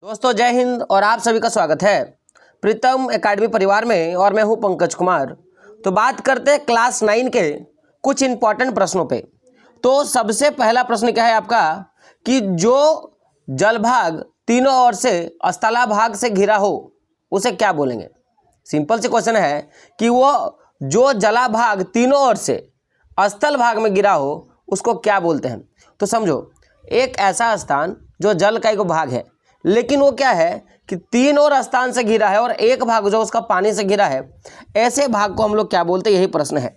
दोस्तों जय हिंद और आप सभी का स्वागत है प्रीतम एकेडमी परिवार में और मैं हूं पंकज कुमार। तो बात करते हैं क्लास 9 के कुछ इंपॉर्टेंट प्रश्नों पे। तो सबसे पहला प्रश्न क्या है आपका कि जो जलभाग तीनों ओर से स्थलाभाग से घिरा हो उसे क्या बोलेंगे। सिंपल से क्वेश्चन है कि वो जो जलाभाग तीनों ओर से स्थल भाग में गिरा हो उसको क्या बोलते हैं। तो समझो एक ऐसा स्थान जो जल का एक भाग है लेकिन वो क्या है कि तीन और स्थान से घिरा है और एक भाग जो उसका पानी से घिरा है, ऐसे भाग को हम लोग क्या बोलते हैं, यही प्रश्न है।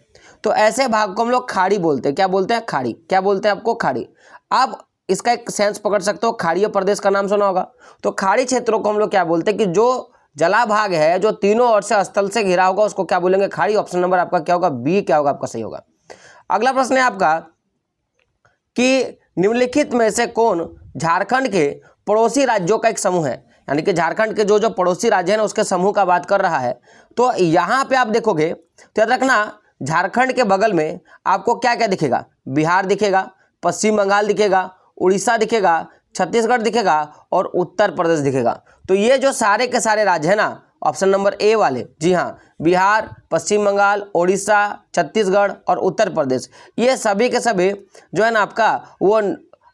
तो ऐसे भाग को हम लोग खाड़ी बोलते हैं। क्या बोलते हैं? खाड़ी। क्या बोलते हैं आपको? खाड़ी। आप इसका एक सेंस पकड़ सकते हो, खाड़ीय प्रदेश का नाम सुना होगा। तो खाड़ी क्षेत्रों को हम लोग क्या बोलते हैं कि जो जलाभाग है जो तीनों ओर से स्थल से घिरा होगा उसको क्या बोलेंगे? खाड़ी। ऑप्शन नंबर आपका क्या होगा? बी क्या होगा आपका सही होगा। अगला प्रश्न है आपका कि निम्नलिखित में से कौन झारखंड के पड़ोसी राज्यों का एक समूह है, यानी कि झारखंड के जो पड़ोसी राज्य है ना उसके समूह का बात कर रहा है। तो यहाँ पे आप देखोगे तो याद रखना झारखंड के बगल में आपको क्या क्या दिखेगा? बिहार दिखेगा, पश्चिम बंगाल दिखेगा, उड़ीसा दिखेगा, छत्तीसगढ़ दिखेगा और उत्तर प्रदेश दिखेगा। तो ये जो सारे के सारे राज्य है ना, ऑप्शन नंबर ए वाले, जी हाँ, बिहार, पश्चिम बंगाल, उड़ीसा, छत्तीसगढ़ और उत्तर प्रदेश, ये सभी के सभी जो है ना आपका वो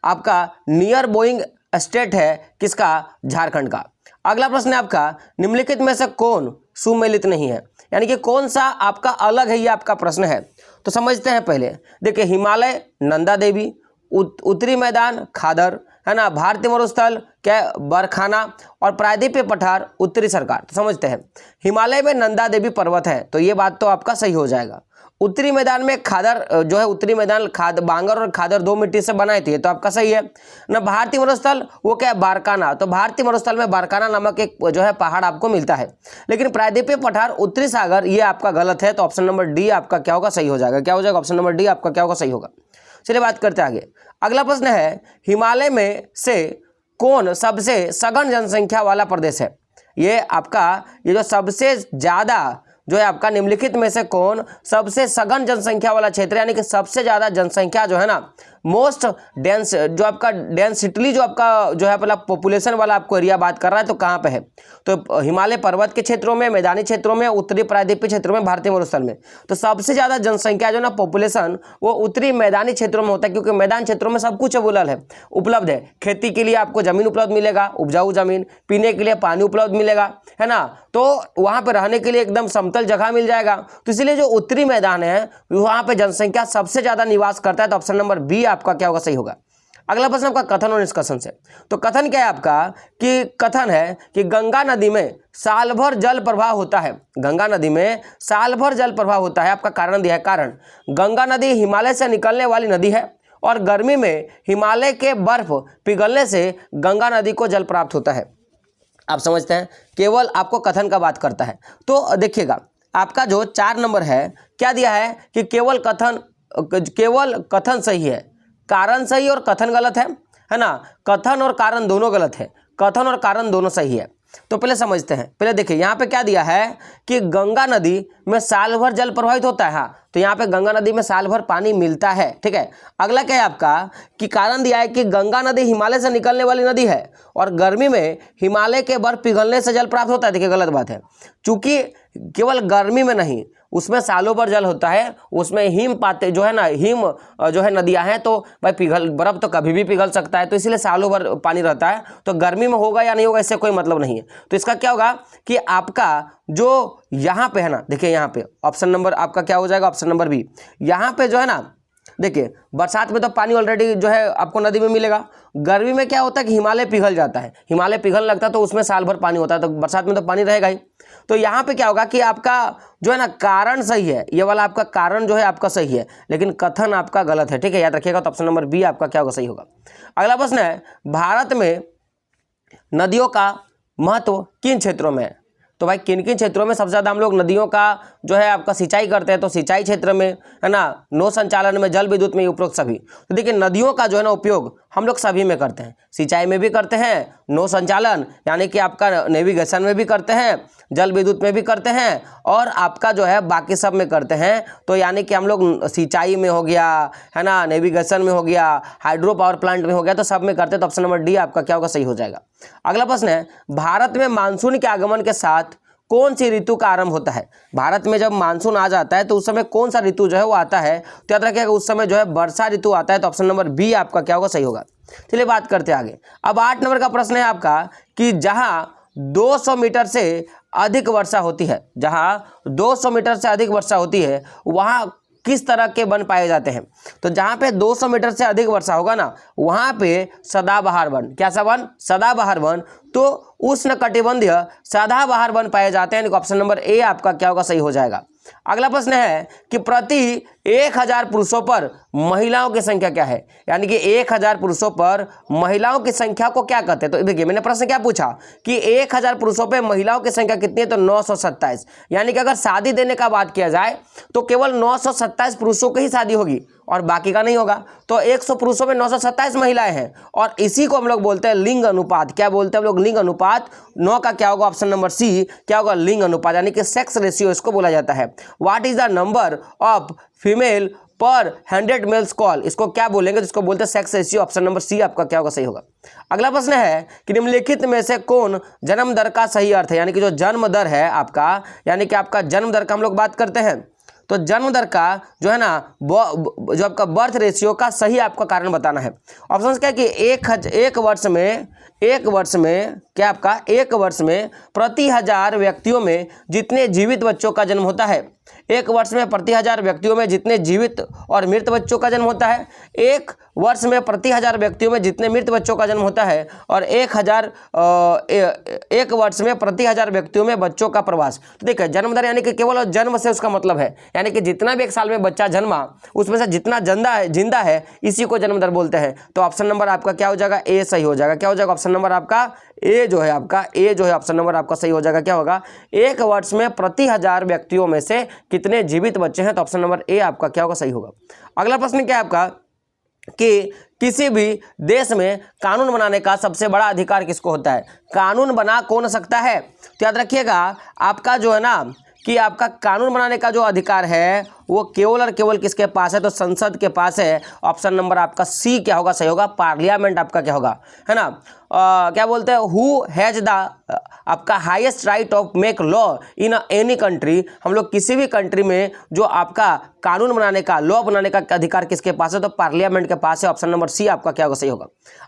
आपका नियर बोइंग स्टेट है किसका? झारखंड का। अगला प्रश्न है आपका निम्नलिखित में से कौन सुमेलित नहीं है, यानी कि कौन सा आपका अलग है, ये आपका प्रश्न है। तो समझते हैं पहले। देखिए हिमालय नंदा देवी, उत्तरी मैदान खादर है ना, भारतीय मरुस्थल क्या बरखाना और प्रायद्वीपीय पठार उत्तरी सरकार। तो समझते हैं हिमालय में नंदा देवी पर्वत है, तो ये बात तो आपका सही हो जाएगा। उत्तरी मैदान में खादर जो है, उत्तरी मैदान बांगर और खादर दो मिट्टी से बनाए थे, तो आपका सही है ना। भारतीय मरुस्थल वो क्या है? बारकाना। तो भारतीय मरुस्थल में बारकाना नामक एक जो है पहाड़ आपको मिलता है। लेकिन प्रायद्वीपीय पठार उत्तरी सागर ये आपका गलत है, तो ऑप्शन नंबर डी आपका क्या होगा? सही हो जाएगा। क्या हो जाएगा? ऑप्शन नंबर डी आपका क्या होगा? सही होगा। चलिए बात करते हैं आगे। अगला प्रश्न है हिमालय में से कौन सबसे सघन जनसंख्या वाला प्रदेश है। ये आपका ये जो सबसे ज्यादा जो है आपका निम्नलिखित में से कौन सबसे सघन जनसंख्या वाला क्षेत्र, यानी कि सबसे ज्यादा जनसंख्या जो है ना, मोस्ट डेंस जो आपका डेंसिटी जो आपका जो है मतलब पॉपुलेशन वाला आपको एरिया बात कर रहा है, तो कहाँ पे है? तो हिमालय पर्वत के क्षेत्रों में, मैदानी क्षेत्रों में, उत्तरी प्रायद्वीपीय क्षेत्रों में, भारतीय मरुस्थल में। तो सबसे ज्यादा जनसंख्या जो ना पॉपुलेशन वो उत्तरी मैदानी क्षेत्रों में होता है, क्योंकि मैदान क्षेत्रों में सब कुछ उपलब्ध है। खेती के लिए आपको जमीन उपलब्ध मिलेगा, उपजाऊ जमीन, पीने के लिए पानी उपलब्ध मिलेगा, है ना, तो वहां पर रहने के लिए एकदम समतल जगह मिल जाएगा। तो इसलिए जो उत्तरी मैदान है वहां पे जनसंख्या सबसे ज्यादा निवास करता है, तो ऑप्शन नंबर बी आपका क्या होगा? सही होगा। अगला प्रश्न आपका कथन और निष्कर्षण से। तो कथन क्या है आपका कि कथन है कि गंगा नदी में साल भर जल प्रवाह होता है। गंगा नदी में साल भर जल प्रवाह होता है। आपका कारण दिया है। कारण गंगा नदी हिमालय से निकलने वाली नदी है और गर्मी में हिमालय के बर्फ पिघलने से गंगा नदी को जल प्राप्त होता है। आप समझते हैं, केवल आपको कथन का बात करता है। तो देखिएगा आपका जो 4 नंबर है क्या दिया है कि केवल कथन सही है, कारण सही और कथन गलत है ना। कथन और कारण दोनों गलत है, कथन और कारण दोनों सही है। तो पहले समझते हैं। पहले देखिए यहाँ पे क्या दिया है कि गंगा नदी में साल भर जल प्रवाहित होता है। हाँ, तो यहाँ पे गंगा नदी में साल भर पानी मिलता है, ठीक है। अगला क्या है आपका कि कारण दिया है कि गंगा नदी हिमालय से निकलने वाली नदी है और गर्मी में हिमालय के बर्फ पिघलने से जल प्राप्त होता है। देखिए गलत बात है, चूंकि केवल गर्मी में नहीं, उसमें सालों भर जल होता है। उसमें हिम पाते जो है ना, हिम जो है नदियां हैं, तो भाई बर्फ तो कभी भी पिघल सकता है, तो इसलिए सालों भर पानी रहता है। तो गर्मी में होगा या नहीं होगा इससे कोई मतलब नहीं है। तो इसका क्या होगा कि आपका जो यहाँ पे है ना, देखिए यहाँ पे ऑप्शन नंबर आपका क्या हो जाएगा? Option number B. यहाँ पे जो है ना देखिए बरसात में तो पानी ऑलरेडी जो है आपको नदी में मिलेगा। गर्मी में क्या होता है कि हिमालय पिघल जाता है, हिमालय पिघलने लगता है, तो उसमें साल भर पानी होता है, तो बरसात में तो पानी रहेगा ही। तो यहाँ पे क्या होगा कि आपका जो है ना कारण सही है, ये वाला आपका कारण जो है आपका सही है, लेकिन कथन आपका गलत है, ठीक है, याद रखिएगा। तो ऑप्शन नंबर बी आपका क्या होगा? सही होगा। अगला प्रश्न है भारत में नदियों का महत्व किन क्षेत्रों में है। तो भाई किन किन क्षेत्रों में सबसे ज़्यादा हम लोग नदियों का जो है आपका सिंचाई करते हैं? तो सिंचाई क्षेत्र में है ना, नौ संचालन में, जल विद्युत में, उपरोक्त सभी। तो देखिए नदियों का जो है ना उपयोग हम लोग सभी में करते हैं, सिंचाई में भी करते हैं, नौ संचालन यानी कि आपका नेविगेशन में भी करते हैं, जल विद्युत में भी करते हैं और आपका जो है बाकी सब में करते हैं। तो यानी कि हम लोग सिंचाई में हो गया, है ना, नेविगेशन में हो गया, हाइड्रो पावर प्लांट में हो गया, तो सब में करते हैं। तो ऑप्शन नंबर डी आपका क्या होगा? सही हो जाएगा। अगला प्रश्न है, भारत में मानसून के आगमन के साथ कौन सी ऋतु का आरंभ होता है? भारत में जब मानसून आ जाता है तो उस समय कौन सा ऋतु जो है वो आता है? तो याद रखिएगा उस समय जो है वर्षा ऋतु आता है। तो ऑप्शन नंबर बी आपका क्या होगा? सही होगा। चलिए बात करते हैं आगे। अब 8 नंबर का प्रश्न है आपका कि जहां 200 मीटर से अधिक वर्षा होती है, जहां 200 मीटर से अधिक वर्षा होती है वहां किस तरह के वन पाए जाते हैं? तो जहां पे 200 मीटर से अधिक वर्षा होगा ना, वहां पे सदाबहार वन, क्या सा वन? सदाबहार वन। तो उष्णकटिबंधीय सदाबहार वन पाए जाते हैं। ऑप्शन नंबर ए आपका क्या होगा? सही हो जाएगा। अगला प्रश्न है कि प्रति 1000 पुरुषों पर महिलाओं की संख्या क्या है? यानी कि 1000 पुरुषों पर महिलाओं की संख्या को क्या कहते हैं? तो देखिए मैंने प्रश्न क्या पूछा कि 1000 पुरुषों पर महिलाओं की संख्या कितनी है? तो 927। यानी कि अगर शादी देने का बात किया जाए तो केवल 927 पुरुषों की ही शादी होगी और बाकी का नहीं होगा। तो 100 पुरुषों में 927 महिलाएं हैं और इसी को हम लोग बोलते हैं लिंग अनुपात। क्या बोलते हैं हम लोग? लिंग अनुपात। 9 का क्या होगा? ऑप्शन नंबर सी क्या होगा? लिंग अनुपात, यानी कि सेक्स रेशियो इसको बोला जाता है। What is the number of female पर 100 मेल्स कॉल, इसको क्या बोलेंगे? जिसको बोलते हैं sex ratio. Option number C आपका क्या होगा? सही होगा। अगला प्रश्न है कि निम्नलिखित में से कौन जन्म दर का सही अर्थ है? यानी कि जो जन्म दर है आपका, यानी कि आपका जन्म दर का हम लोग बात करते हैं तो जन्म दर का जो है ना जो आपका बर्थ रेशियो का सही आपका कारण बताना है। ऑप्शन क्या है कि एक वर्ष में क्या आपका एक वर्ष में प्रति 1000 व्यक्तियों में जितने जीवित बच्चों का जन्म होता है, एक वर्ष में प्रति 1000 व्यक्तियों में जितने जीवित और मृत बच्चों का जन्म होता है, एक वर्ष में प्रति 1000 व्यक्तियों में जितने मृत बच्चों का जन्म होता है और एक वर्ष में प्रति 1000 व्यक्तियों में बच्चों का प्रवास। तो देखिए जन्म दर यानी कि केवल जन्म से उसका मतलब है, यानी कि जितना भी एक साल में बच्चा जन्मा उसमें से जितना जिंदा है इसी को जन्म दर बोलते हैं। तो ऑप्शन नंबर आपका क्या हो जाएगा? ए सही हो जाएगा। क्या हो जाएगा? ऑप्शन नंबर आपका ए जो है ऑप्शन नंबर आपका सही हो जाएगा। क्या होगा? एक वर्ष में प्रति 1000 व्यक्तियों में से कितने जीवित बच्चे हैं? तो ऑप्शन नंबर ए आपका क्या होगा? सही होगा। अगला प्रश्न क्या है आपका कि किसी भी देश में कानून बनाने का सबसे बड़ा अधिकार किसको होता है? कानून बना कौन सकता है? तो याद रखिएगा आपका जो है ना कि आपका कानून बनाने का जो अधिकार है वो केवल और केवल किसके पास है? तो संसद के पास है। ऑप्शन नंबर आपका सी क्या होगा? सही होगा। पार्लियामेंट आपका क्या होगा? है ना क्या बोलते हैं? हु हैज द आपका highest right of make law in any country. हम लोग किसी भी कंट्री में जो आपका कानून बनाने का, लॉ बनाने का अधिकार किसके पास है? तो पार्लियामेंट के पास है। ऑप्शन नंबर सी आपका क्या होगा? सही होगा।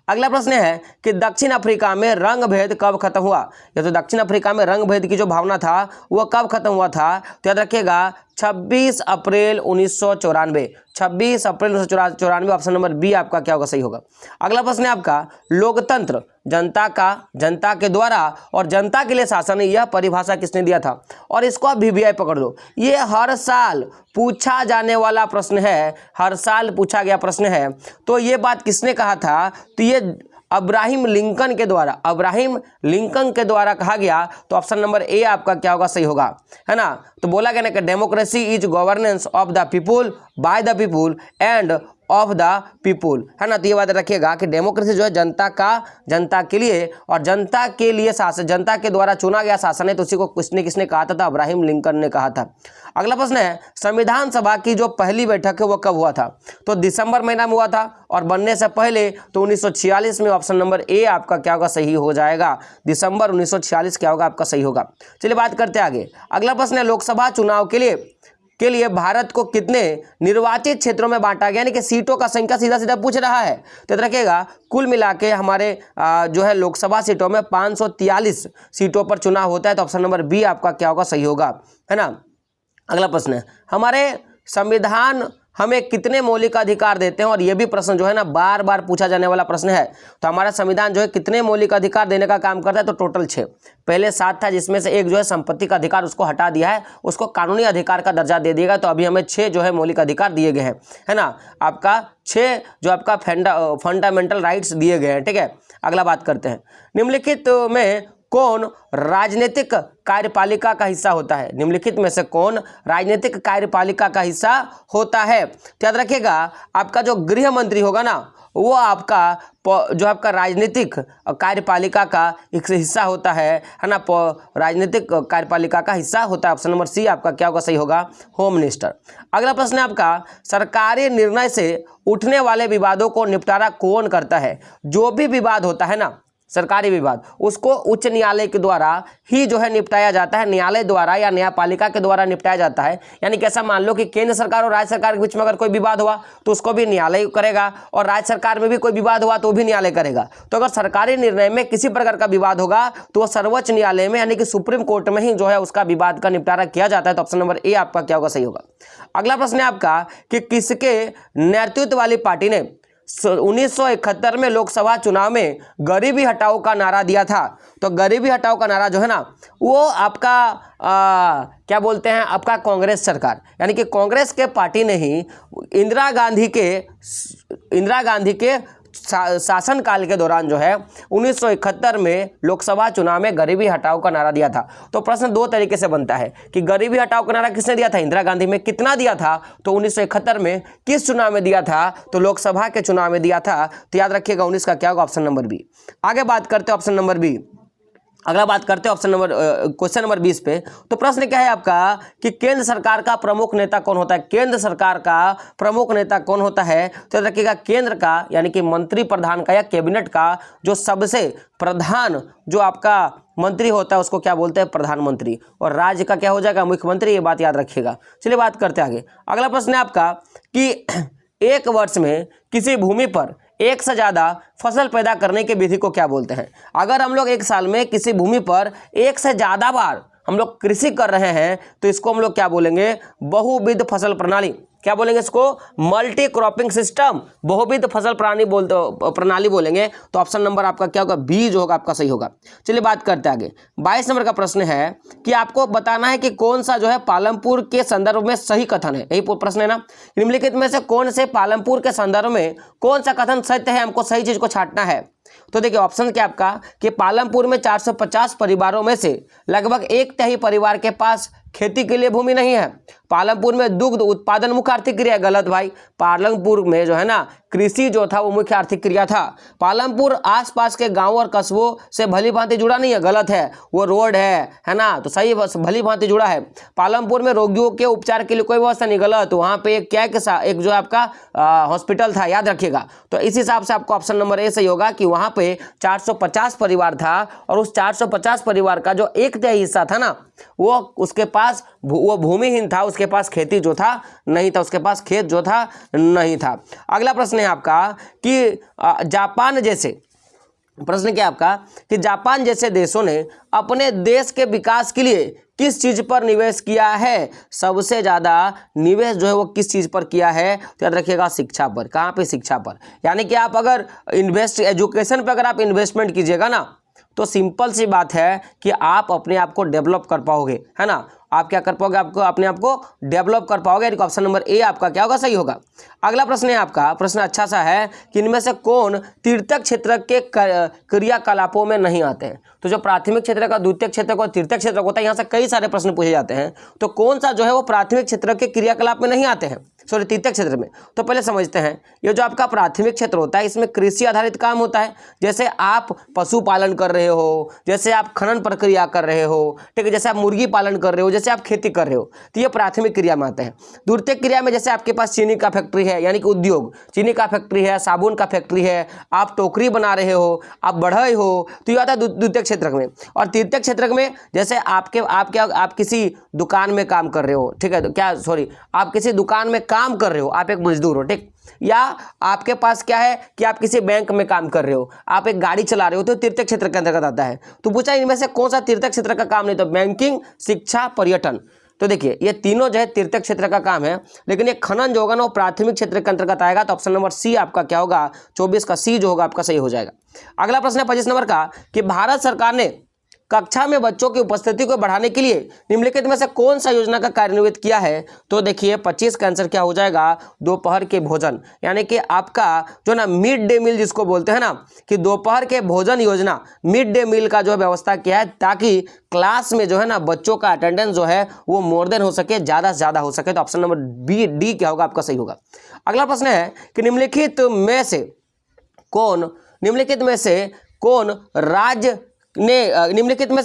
अगला प्रश्न है कि दक्षिण अफ्रीका में रंग भेद कब खत्म हुआ? या तो दक्षिण अफ्रीका में रंग भेद की जो भावना था वो कब खत्म हुआ था? तो याद रखिएगा 26 अप्रैल 1994। 26 अप्रैल 1994। ऑप्शन नंबर बी आपका क्या होगा? सही होगा। अगला प्रश्न है आपका लोकतंत्र जनता के द्वारा और जनता के लिए शासन, यह परिभाषा किसने दिया था? और इसको आप वीवीआई पकड़ लो, ये हर साल पूछा जाने वाला प्रश्न है, हर साल पूछा गया प्रश्न है। तो ये बात किसने कहा था? तो ये अब्राहम लिंकन के द्वारा कहा गया। तो ऑप्शन नंबर ए आपका क्या होगा? सही होगा। है ना, तो बोला गया ना कि democracy is governance of the people by the people end of the people. है ना, तो ये बात रखिएगा कि डेमोक्रेसी जो है जनता के लिए और जनता के लिए शासन, जनता के द्वारा चुना गया शासन है। तो उसी को किसने कहा था? अब्राहम लिंकन ने कहा था। अगला प्रश्न है संविधान सभा की जो पहली बैठक है वो कब हुआ था? तो दिसंबर महीना में हुआ था और बनने से पहले तो 1946 में। ऑप्शन नंबर ए आपका क्या होगा? सही हो जाएगा। दिसंबर 1946 क्या होगा? आपका सही होगा। चलिए बात करते हैं आगे। अगला प्रश्न है लोकसभा चुनाव के लिए भारत को कितने निर्वाचित क्षेत्रों में बांटा गया? यानी कि सीटों का संख्या सीधा पूछ रहा है। तो याद रखिएगा कुल मिला के हमारे जो है लोकसभा सीटों में 543 सीटों पर चुनाव होता है। तो ऑप्शन नंबर बी आपका क्या होगा? सही होगा। है ना, अगला प्रश्न है हमारे संविधान हमें कितने मौलिक अधिकार देते हैं? और यह भी प्रश्न जो है ना बार बार पूछा जाने वाला प्रश्न है। तो हमारा संविधान जो है कितने मौलिक अधिकार देने का काम करता है? तो टोटल 6। पहले 7 था जिसमें से एक जो है संपत्ति का अधिकार उसको हटा दिया है, उसको कानूनी अधिकार का दर्जा दे दिएगा। तो अभी हमें 6 जो है मौलिक अधिकार दिए गए हैं। है ना, आपका 6 जो आपका फंडामेंटल राइट्स दिए गए हैं। ठीक है, अगला बात करते हैं निम्नलिखित में कौन राजनीतिक कार्यपालिका का हिस्सा होता है? निम्नलिखित में से कौन राजनीतिक कार्यपालिका का हिस्सा होता है? तो याद रखिएगा आपका जो गृह मंत्री होगा ना वो आपका जो आपका राजनीतिक कार्यपालिका का एक हिस्सा होता है ना, राजनीतिक कार्यपालिका का हिस्सा होता है। ऑप्शन नंबर सी आपका क्या होगा? सही होगा। Home minister. अगला प्रश्न है आपका सरकारी निर्णय से उठने वाले विवादों को निपटारा कौन करता है? जो भी विवाद होता है ना, सरकारी विवाद उसको उच्च न्यायालय के द्वारा ही जो है निपटाया जाता है, न्यायालय द्वारा या न्यायपालिका के द्वारा निपटाया जाता है। यानी कि ऐसा मान लो कि केंद्र सरकार और राज्य सरकार के बीच में अगर कोई विवाद हुआ तो उसको भी न्यायालय करेगा, और राज्य सरकार में भी कोई विवाद हुआ तो भी न्यायालय करेगा। तो अगर सरकारी निर्णय में किसी प्रकार का विवाद होगा तो वो सर्वोच्च न्यायालय में यानी कि सुप्रीम कोर्ट में ही जो है उसका विवाद का निपटारा किया जाता है। तो ऑप्शन नंबर ए आपका क्या होगा, सही होगा। अगला प्रश्न है आपका कि किसके नेतृत्व वाली पार्टी ने 1971 में लोकसभा चुनाव में गरीबी हटाओ का नारा दिया था। तो गरीबी हटाओ का नारा जो है ना वो आपका क्या बोलते हैं, आपका कांग्रेस सरकार यानी कि कांग्रेस के पार्टी ने ही इंदिरा गांधी के शासन काल के दौरान जो है 1971 में लोकसभा चुनाव में गरीबी हटाओ का नारा दिया था। तो प्रश्न दो तरीके से बनता है कि गरीबी हटाओ का नारा किसने दिया था, इंदिरा गांधी में, कितना दिया था तो 1971 में, किस चुनाव में दिया था तो लोकसभा के चुनाव में दिया था। तो याद रखिएगा 19 का क्या होगा, ऑप्शन नंबर बी। आगे बात करते हैं ऑप्शन नंबर बी, अगला बात करते हैं ऑप्शन नंबर क्वेश्चन नंबर 20 पे। तो प्रश्न क्या है आपका कि केंद्र सरकार का प्रमुख नेता कौन होता है, केंद्र सरकार का प्रमुख नेता कौन होता है। तो रखिएगा केंद्र का यानी कि मंत्री प्रधान का या कैबिनेट का जो सबसे प्रधान जो आपका मंत्री होता है उसको क्या बोलते हैं, प्रधानमंत्री, और राज्य का क्या हो जाएगा, मुख्यमंत्री। ये बात याद रखिएगा। चलिए बात करते हैं आगे। अगला प्रश्न है आपका कि एक वर्ष में किसी भूमि पर एक से ज़्यादा फसल पैदा करने की विधि को क्या बोलते हैं। अगर हम लोग एक साल में किसी भूमि पर एक से ज़्यादा बार हम लोग कृषि कर रहे हैं तो इसको हम लोग क्या बोलेंगे, बहुविध फसल प्रणाली। क्या बोलेंगे इसको, मल्टी क्रॉपिंग सिस्टम, बहुविध फसल प्रणाली बोलेंगे। तो ऑप्शन नंबर आपका क्या होगा, बी जो होगा आपका सही होगा। चलिए बात करते हैं आगे। 22 नंबर का प्रश्न है कि आपको बताना है कि कौन सा जो है पालमपुर के संदर्भ में सही कथन है। यही प्रश्न है ना, निम्नलिखित में से कौन से पालमपुर के संदर्भ में कौन सा कथन सत्य है, हमको सही चीज को छांटना है। तो देखिए ऑप्शन क्या आपका कि पालमपुर में 450 परिवारों में से लगभग 1/3 परिवार के पास खेती के लिए भूमि नहीं है। पालमपुर में दुग्ध उत्पादन मुख्य आर्थिक क्रिया, गलत भाई। पालमपुर में जो है ना कृषि जो था वो मुख्य आर्थिक क्रिया था। पालमपुर आसपास के गांवों और कस्बों से भली भांति जुड़ा नहीं है, गलत है। वो रोड है ना, तो सही भली भांति जुड़ा है। पालमपुर में रोगियों के उपचार के लिए कोई व्यवस्था नहीं, गलत। वहाँ पे एक क्या एक जो आपका हॉस्पिटल था, याद रखिएगा। तो इस हिसाब से आपको ऑप्शन नंबर ए सही होगा कि वहाँ पे 450 परिवार था और उस 450 परिवार का जो 1/3 हिस्सा था ना वो उसके पास वो भूमिहीन था, उसके पास खेती जो था नहीं था, उसके पास खेत जो था नहीं था। अगला प्रश्न है आपका कि जापान जैसे, प्रश्न क्या आपका कि जापान जैसे देशों ने अपने देश के विकास के लिए किस चीज पर निवेश किया है। सबसे ज्यादा निवेश जो है वो किस चीज पर किया है, तो याद रखिएगा शिक्षा पर। कहाँ पे, शिक्षा पर। यानी कि आप अगर एजुकेशन पर अगर आप इन्वेस्टमेंट कीजिएगा ना तो सिंपल सी बात है कि आप अपने आप को डेवलप कर पाओगे, है ना। आप क्या कर पाओगे, आपको अपने आप को डेवलप कर पाओगे। ऑप्शन नंबर ए आपका क्या होगा, सही होगा। अगला प्रश्न है आपका, प्रश्न अच्छा सा है कि इनमें से कौन तृतीयक क्षेत्र के क्रियाकलापों में नहीं आते हैं। तो जो प्राथमिक क्षेत्र का, द्वितीयक क्षेत्र का, तृतीयक क्षेत्र होता है, यहाँ से कई सारे प्रश्न पूछे जाते हैं। तो कौन सा जो है वो प्राथमिक क्षेत्र के क्रियाकलाप में नहीं आते हैं, सॉरी तृतीयक क्षेत्र में। तो पहले समझते हैं, ये जो आपका प्राथमिक क्षेत्र होता है इसमें कृषि आधारित काम होता है। जैसे आप पशुपालन कर रहे हो, जैसे आप खनन प्रक्रिया कर रहे हो, ठीक है, जैसे आप मुर्गी पालन कर रहे हो, जैसे आप खेती कर रहे हो, तो ये प्राथमिक क्रिया में आते हैं। द्वितीयक क्रिया में जैसे आपके पास चीनी का फैक्ट्री है, यानी कि उद्योग, चीनी का फैक्ट्री है, साबुन का फैक्ट्री है, आप टोकरी बना रहे हो, आप बढ़ई हो, तो ये आता है द्वितीयक क्षेत्र में। और तृतीयक क्षेत्र में जैसे आप किसी दुकान में काम कर रहे हो, ठीक है, तो क्या सॉरी आप किसी दुकान में काम कर रहे हो, आप एक मजदूर हो, ठीक, या आपके पास क्या है कि आप किसी बैंक में काम कर रहे हो, आप एक गाड़ी चला रहे हो, तो तृतीयक क्षेत्र के अंतर्गत आता है। तो पूछा इनमें से कौन सा तृतीयक क्षेत्र का काम नहीं, तो बैंकिंग, शिक्षा, पर्यटन। तो देखिए ये तीनों जो है तृतीयक क्षेत्र का काम है, लेकिन ये खनन जो होगा ना वो प्राथमिक क्षेत्र के अंतर्गत आएगा। तो ऑप्शन नंबर सी आपका क्या होगा, 24 का सी जो होगा आपका सही हो जाएगा। अगला प्रश्न है 25 नंबर का कि भारत सरकार ने कक्षा में बच्चों की उपस्थिति को बढ़ाने के लिए निम्नलिखित में से कौन सा योजना का कार्यान्वित किया है। तो देखिए 25 का आंसर क्या हो जाएगा, दोपहर के भोजन, यानी कि आपका जो ना मिड डे मील जिसको बोलते हैं ना, कि दोपहर के भोजन योजना, मिड डे मील का जो व्यवस्था किया है ताकि क्लास में जो है ना बच्चों का अटेंडेंस जो है वो मोर देन हो सके, ज़्यादा से ज़्यादा हो सके। तो ऑप्शन नंबर बी डी क्या होगा आपका सही होगा। अगला प्रश्न है कि निम्नलिखित में से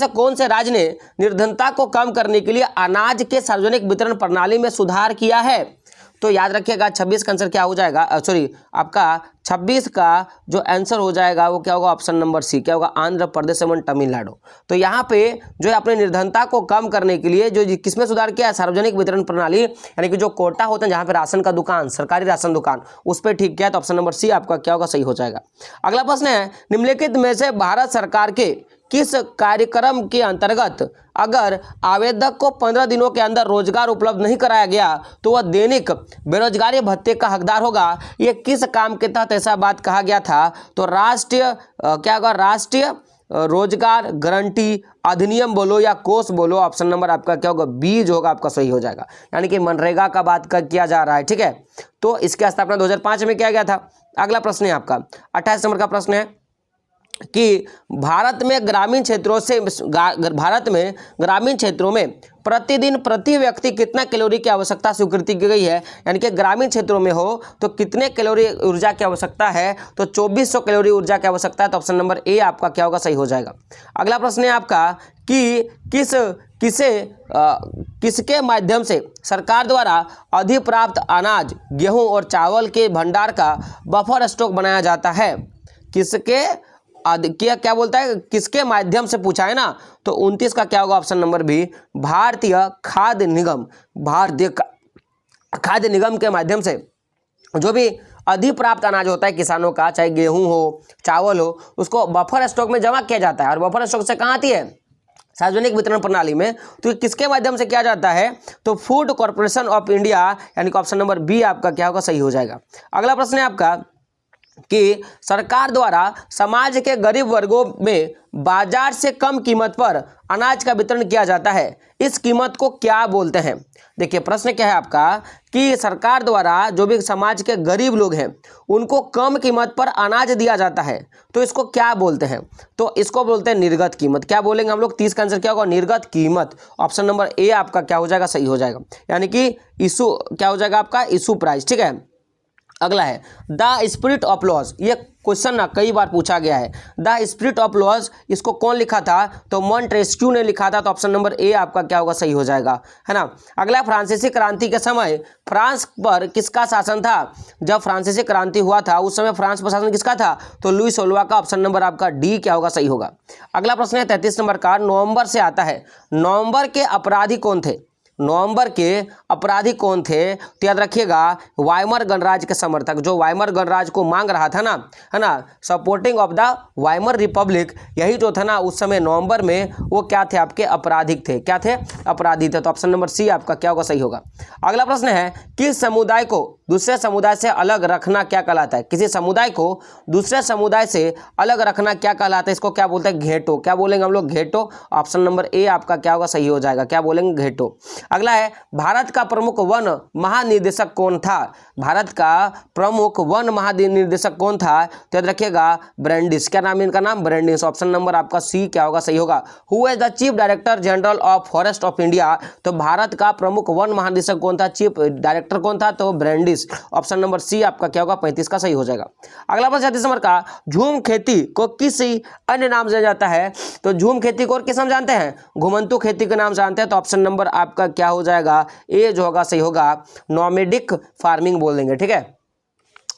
कौन से राज्य ने निर्धनता को कम करने के लिए अनाज के सार्वजनिक वितरण प्रणाली में सुधार किया है। तो याद रखिएगा 26 का आंसर क्या हो जाएगा, सॉरी आपका 26 का जो आंसर हो जाएगा वो क्या होगा, ऑप्शन नंबर सी क्या होगा, आंध्र प्रदेश एवं तमिलनाडु। तो यहाँ पे जो है अपने निर्धनता को कम करने के लिए जो किसमें सुधार किया है, सार्वजनिक वितरण प्रणाली, यानी कि जो कोटा होता है जहाँ पे राशन का दुकान, सरकारी राशन दुकान, उस पर ठीक किया है। तो ऑप्शन नंबर सी आपका क्या होगा, सही हो जाएगा। अगला प्रश्न है, निम्नलिखित में से भारत सरकार के किस कार्यक्रम के अंतर्गत अगर आवेदक को 15 दिनों के अंदर रोजगार उपलब्ध नहीं कराया गया तो वह दैनिक बेरोजगारी भत्ते का हकदार होगा? ये किस काम के तहत ऐसा बात कहा गया था? तो राष्ट्रीय क्या होगा, राष्ट्रीय रोजगार गारंटी अधिनियम बोलो या कोष बोलो, ऑप्शन नंबर आपका क्या होगा, बी जो होगा आपका सही हो जाएगा। यानी कि मनरेगा का बात किया जा रहा है, ठीक है। तो इसकी स्थापना 2005 में किया गया था। अगला प्रश्न है आपका 28 नंबर का प्रश्न है कि भारत में ग्रामीण क्षेत्रों में प्रतिदिन प्रति व्यक्ति कितना कैलोरी की आवश्यकता स्वीकृति की गई है? यानी कि ग्रामीण क्षेत्रों में हो तो कितने कैलोरी ऊर्जा की आवश्यकता है? तो 2400 कैलोरी ऊर्जा की आवश्यकता है। तो ऑप्शन नंबर ए आपका क्या होगा, सही हो जाएगा। अगला प्रश्न है आपका कि किसके माध्यम से सरकार द्वारा अधिप्राप्त अनाज, गेहूं और चावल के भंडार का बफर स्टॉक बनाया जाता है? क्या बोलता है, किसके माध्यम से पूछा है ना, तो 29 का क्या होगा, ऑप्शन नंबर बी, भारतीय खाद्य निगम। भारतीय खाद्य निगम के माध्यम से जो भी अधिप्राप्त अनाज होता है किसानों का, चाहे गेहूं हो, चावल हो, उसको बफर स्टॉक में जमा किया जाता है। और बफर स्टॉक से कहाँ आती है, सार्वजनिक वितरण प्रणाली में। तो किसके माध्यम से किया जाता है, तो फूड कॉर्पोरेशन ऑफ इंडिया, यानी कि ऑप्शन नंबर बी आपका क्या होगा, सही हो जाएगा। अगला प्रश्न है आपका कि सरकार द्वारा समाज के गरीब वर्गों में बाजार से कम कीमत पर अनाज का वितरण किया जाता है, इस कीमत को क्या बोलते हैं? देखिए प्रश्न क्या है आपका कि सरकार द्वारा जो भी समाज के गरीब लोग हैं उनको कम कीमत पर अनाज दिया जाता है, तो इसको क्या बोलते हैं? तो इसको बोलते हैं निर्गत कीमत। क्या बोलेंगे हम लोग, 30 का आंसर क्या होगा, निर्गत कीमत। ऑप्शन नंबर ए आपका क्या हो जाएगा, सही हो जाएगा। यानी कि इशू क्या हो जाएगा आपका, इशू प्राइस, ठीक है। अगला है द स्पिरिट ऑफ लॉज। ये क्वेश्चन ना कई बार पूछा गया है। द स्पिरिट ऑफ लॉज इसको कौन लिखा था, तो मॉन्टेस्क्यू ने लिखा था। तो ऑप्शन नंबर ए आपका क्या होगा, सही हो जाएगा, है ना। अगला, फ्रांसीसी क्रांति के समय फ्रांस पर किसका शासन था? जब फ्रांसीसी क्रांति हुआ था उस समय फ्रांस पर शासन किसका था, तो लुई 16 का। ऑप्शन नंबर आपका डी क्या होगा, सही होगा। अगला प्रश्न है 33 नंबर का, नवंबर से आता है। नवंबर के अपराधी कौन थे? नवंबर के अपराधी कौन थे? तो याद रखिएगा वाइमर गणराज्य के समर्थक, जो वाइमर गणराज्य को मांग रहा था ना, है ना, supporting of the Weimar Republic, यही जो था ना उस समय नवंबर में, वो क्या थे आपके, अपराधिक थे। क्या थे, अपराधी थे। तो ऑप्शन नंबर सी आपका क्या होगा, सही होगा। अगला प्रश्न है, किस समुदाय को दूसरे समुदाय से अलग रखना क्या कहलाता है? किसी समुदाय को दूसरे समुदाय से अलग रखना क्या कहलाता है? इसको क्या बोलते हैं, घेटो। क्या बोलेंगे हम लोग, घेटो। ऑप्शन नंबर ए आपका क्या होगा, सही हो जाएगा। क्या बोलेंगे, घेटो। अगला है, भारत का प्रमुख वन महानिदेशक कौन था? भारत का प्रमुख वन महानिदेशक कौन था? तो याद रखिएगा ब्रैंडिस। क्या नाम है इनका, नाम ब्रैंडिस। ऑप्शन नंबर आपका सी क्या होगा, सही होगा। Who is the chief director general of forest of India? तो भारत का प्रमुख वन महानिदेशक कौन था, चीफ डायरेक्टर कौन था, तो ब्रैंडिस। ऑप्शन नंबर सी आपका क्या होगा, 35 का सही हो जाएगा। अगला प्रश्न 36 नंबर का, झूम खेती को किस अन्य नाम से जाता है? तो झूम खेती को और किस नाम जानते हैं, घुमंतु खेती के नाम जानते हैं। तो ऑप्शन नंबर आपका क्या हो जाएगा, ए जो होगा सही होगा, नॉमेडिक फार्मिंग बोल देंगे, ठीक है।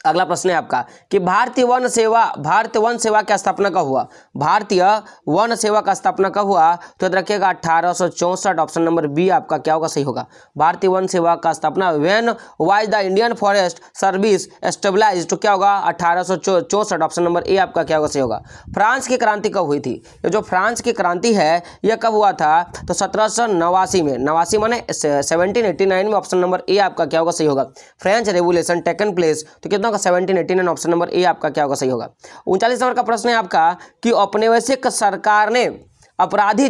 अगला प्रश्न है आपका कि भारतीय वन सेवा की स्थापना कब हुआ? भारतीय वन सेवा का स्थापना कब हुआ? तो याद रखिएगा 1864। ऑप्शन नंबर बी आपका क्या होगा, सही होगा। भारतीय वन सेवा का स्थापना when was the Indian forest service established, तो क्या होगा 1864। ऑप्शन नंबर ए आपका क्या होगा, सही होगा। फ्रांस की क्रांति कब हुई थी? ये जो फ्रांस की क्रांति है यह कब हुआ था? तो 1789 में, 89 माने 1789 में। ऑप्शन नंबर ए आपका क्या होगा, सही होगा। फ्रेंच रेवोल्यूशन टेकन प्लेस, तो कितना 1789। ऑप्शन नंबर ए आपका क्या होगा, सही होगा। 39 नंबर का प्रश्न है आपका कि औपनिवेशिक सरकार ने अपराधी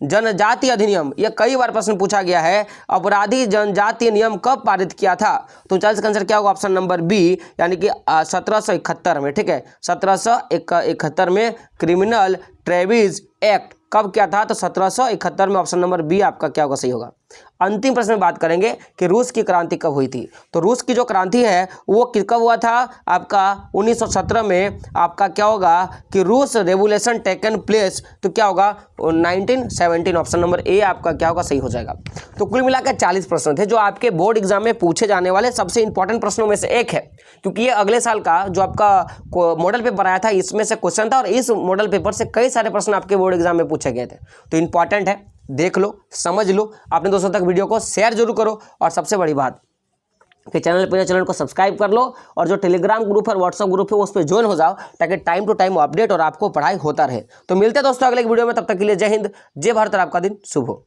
जनजाति अधिनियम, यह कई बार प्रश्न पूछा गया है, अपराधी जनजाति नियम कब पारित किया था? तो 39 का आंसर क्या होगा, ऑप्शन नंबर बी, यानी कि 1771 में, ठीक है। 1771 में क्रिमिनल ट्रेविस एक्ट कब किया था? तो 1771 में। ऑप्शन नंबर बी आपका क्या होगा, सही होगा। अंतिम प्रश्न में बात करेंगे कि रूस की क्रांति कब हुई थी। तो रूस की जो क्रांति है वो कब हुआ था आपका 1917 में। आपका क्या होगा कि रूस रेवोल्यूशन टेकन प्लेस, तो क्या होगा 1917। ऑप्शन नंबर ए आपका क्या होगा, सही हो जाएगा। तो कुल मिलाकर 40 प्रश्न थे जो आपके बोर्ड एग्जाम में पूछे जाने वाले सबसे इंपॉर्टेंट प्रश्नों में से एक है, क्योंकि ये अगले साल का जो आपका मॉडल पेपर आया था इसमें से क्वेश्चन था और इस मॉडल पेपर से कई सारे प्रश्न आपके बोर्ड एग्जाम में पूछे गए थे। तो इंपॉर्टेंट है, देख लो, समझ लो, अपने दोस्तों तक वीडियो को शेयर जरूर करो और सबसे बड़ी बात कि चैनल को सब्सक्राइब कर लो और जो टेलीग्राम ग्रुप और व्हाट्सएप ग्रुप है उस पर ज्वाइन हो जाओ ताकि टाइम टू टाइम अपडेट और आपको पढ़ाई होता रहे। तो मिलते हैं दोस्तों अगले वीडियो में, तब तक के लिए जय हिंद, जय भारत और आपका दिन शुभ हो।